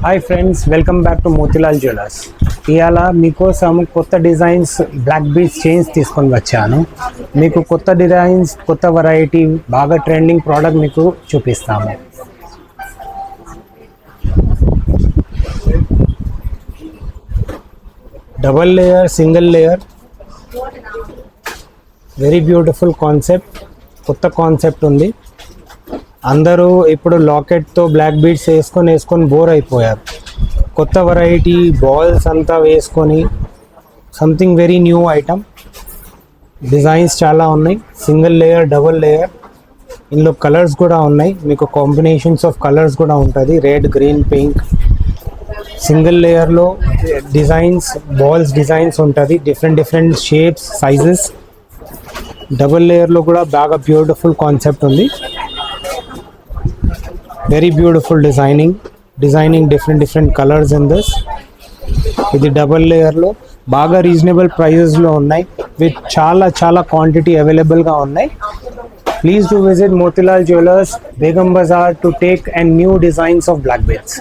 Hi friends, welcome back to Motilal jewellers. ఇవాళ మీకోసం కొత్త డిజైన్స్ బ్లాక్ బీడ్స్ చైన్స్ తీసుకొని వచ్చాను. మీకు కొత్త డిజైన్స్, కొత్త వెరైటీ, బాగా ట్రెండింగ్ ప్రోడక్ట్ మీకు చూపిస్తాము. Double layer, single layer, very beautiful concept. కొత్త కాన్సెప్ట్ ఉంది. అందరూ ఇప్పుడు లాకెట్తో బ్లాక్ బీడ్స్ వేసుకొని బోర్ అయిపోయారు. కొత్త వెరైటీ బాల్స్ అంతా వేసుకొని something very new item. Designs చాలా ఉన్నాయి. సింగిల్ లేయర్, డబుల్ లేయర్, ఇందులో కలర్స్ కూడా ఉన్నాయి. మీకు కాంబినేషన్స్ ఆఫ్ కలర్స్ కూడా ఉంటుంది. Red, green, pink. సింగిల్ లేయర్లో డిజైన్స్, బాల్స్ డిజైన్స్ ఉంటుంది. Different shapes, sizes. డబుల్ లేయర్లో కూడా బాగా బ్యూటిఫుల్ కాన్సెప్ట్ ఉంది. Very beautiful designing different colours in this. ఇది డబల్ లేయర్లో బాగా రీజనబుల్ ప్రైజెస్లో ఉన్నాయి. విత్ చాలా క్వాంటిటీ అవైలబుల్గా ఉన్నాయి. Please do visit Motilal jewellers, Begum Bazaar, to take and new designs of black beads.